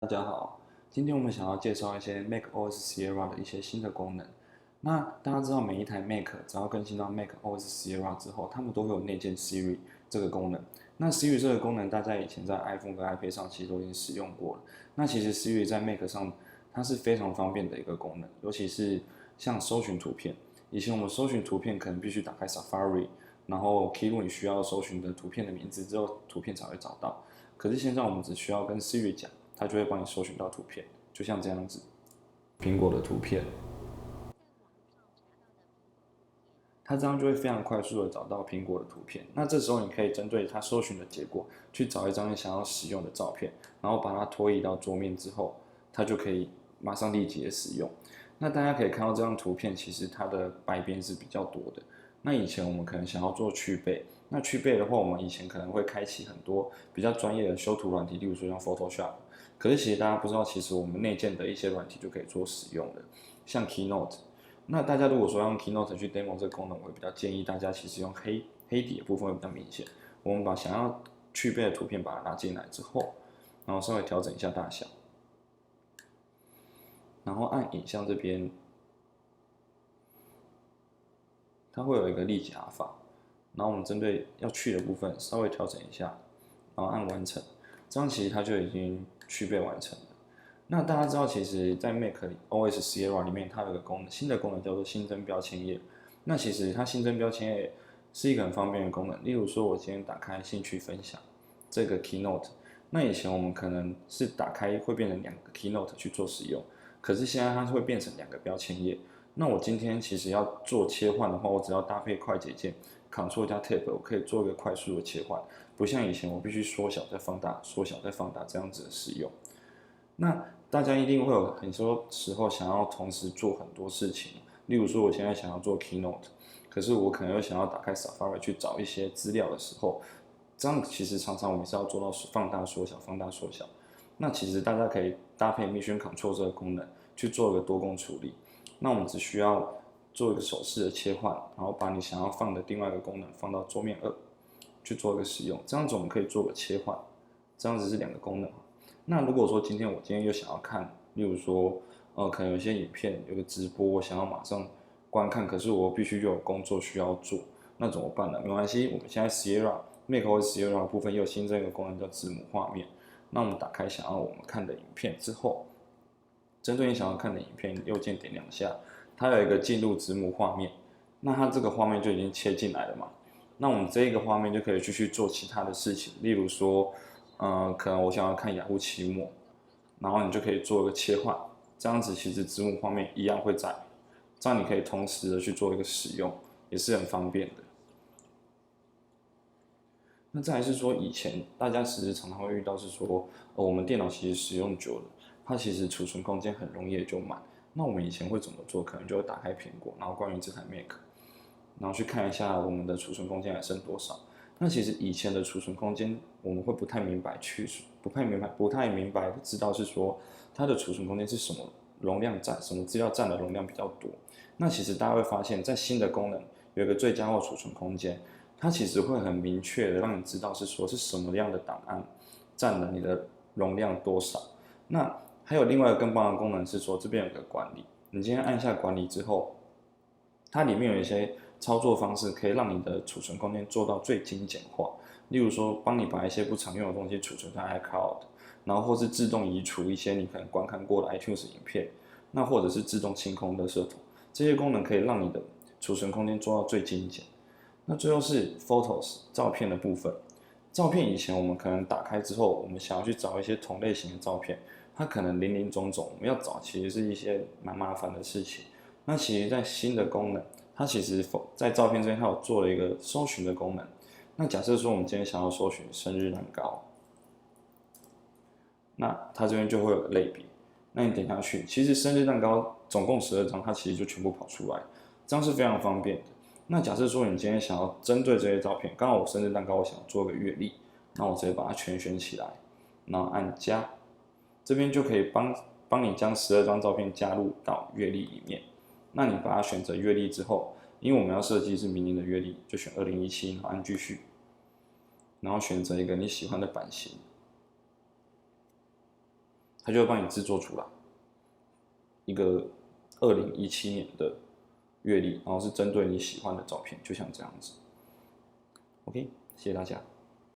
大家好，今天我们想要介绍一些 macOS Sierra 的一些新的功能。那大家知道，每一台 Mac 只要更新到 macOS Sierra 之后，它们都会有内建 Siri 这个功能。那 Siri 这个功能，大家以前在 iPhone 跟 iPad 上其实都已经使用过了。那其实 Siri 在 Mac 上，它是非常方便的一个功能，尤其是像搜寻图片。以前我们搜寻图片可能必须打开 Safari，然后 key 入你需要搜寻的图片的名字之后，图片才会找到。可是现在我们只需要跟 Siri 讲。它就会帮你搜寻到图片，就像这样子，苹果的图片，它这样就会非常快速的找到苹果的图片。那这时候你可以针对它搜寻的结果，去找一张你想要使用的照片，然后把它拖移到桌面之后，它就可以马上立即的使用。那大家可以看到这张图片，其实它的白边是比较多的。那以前我们可能想要做去背，那去背的话，我们以前可能会开启很多比较专业的修图软体，例如说像 Photoshop。可是其实大家不知道，其实我们内建的一些软体就可以做使用的，像 Keynote。那大家如果说用 Keynote 去 demo 这个功能，我会比较建议大家其实用黑底的部分会比较明显。我们把想要去背的图片把它拉进来之后，然后稍微调整一下大小，然后按影像这边，它会有一个立即阿法，然后我们针对要去的部分稍微调整一下，然后按完成，这样其实它就已经去背完成了。那大家知道，其实，在 Mac OS Sierra 里面，它有一个功能，新的功能叫做新增标签页。那其实它新增标签页是一个很方便的功能。例如说，我今天打开兴趣分享这个 Keynote，那以前我们可能是打开会变成两个 Keynote 去做使用，可是现在它会变成两个标签页。那我今天其实要做切换的话，我只要搭配快捷键 Ctrl 加 Tab，我可以做一个快速的切换，不像以前我必须缩小再放大，缩小再放大这样子的使用。那大家一定会有很多时候想要同时做很多事情，例如说我现在想要做 Keynote，可是我可能又想要打开 Safari 去找一些资料的时候，这样其实常常我们是要做到放大缩小、放大缩小。那其实大家可以搭配 Mission Control 这个功能去做一个多工处理。那我们只需要做一个手势的切换，然后把你想要放的另外一个功能放到桌面2去做一个使用，这样子我们可以做个切换，这样子是两个功能。那如果说我今天又想要看，例如说，可能有些影片有个直播，我想要马上观看，可是我必须又有工作需要做，那怎么办呢？没关系，我们现在 macOS Sierra 部分又新增一个功能叫字母画面。那我们打开想要我们看的影片之后，针对你想要看的影片，右键点两下，它有一个进入字幕画面，那它这个画面就已经切进来了嘛。那我们这一个画面就可以继续做其他的事情，例如说，可能我想要看雅虎奇摩，然后你就可以做一个切换，这样子其实字幕画面一样会在，这样你可以同时的去做一个使用，也是很方便的。那再来是说，以前大家其实常常会遇到是说，我们电脑其实使用久了，它其实储存空间很容易就满。那我们以前会怎么做？可能就会打开苹果，然后关于这台 Mac，然后去看一下我们的储存空间还剩多少。那其实以前的储存空间，我们会不太明白不太明白的知道是说它的储存空间是什么容量占，什么资料占的容量比较多。那其实大家会发现，在新的功能有一个最佳化储存空间，它其实会很明确的让你知道是说是什么样的档案占了你的容量多少。那还有另外一个更棒的功能是说，这边有个管理，你今天按下管理之后，它里面有一些操作方式可以让你的储存空间做到最精简化。例如说，帮你把一些不常用的东西储存在 iCloud，然后或是自动移除一些你可能观看过的 iTunes 影片，那或者是自动清空垃圾桶，这些功能可以让你的储存空间做到最精简。那最后是 Photos 照片的部分。照片以前我们可能打开之后，我们想要去找一些同类型的照片，它可能林林总总，我们要找其实是一些蛮麻烦的事情。那其实，在新的功能，它其实在照片这边它有做了一个搜寻的功能。那假设说我们今天想要搜寻生日蛋糕，那它这边就会有个类别。那你点下去，其实生日蛋糕总共12张，它其实就全部跑出来，这样是非常方便的。那假设说你今天想要针对这些照片，刚好我生日蛋糕我想做个阅历，那我直接把它全选起来，然后按加，这边就可以帮你将12张照片加入到阅历里面。那你把它选择阅历之后，因为我们要设计是明年的阅历，就选2017，然后按继续，然后选择一个你喜欢的版型，它就会帮你制作出来一个2017年的阅历，然后是针对你喜欢的照片，就像这样子。OK，谢谢大家。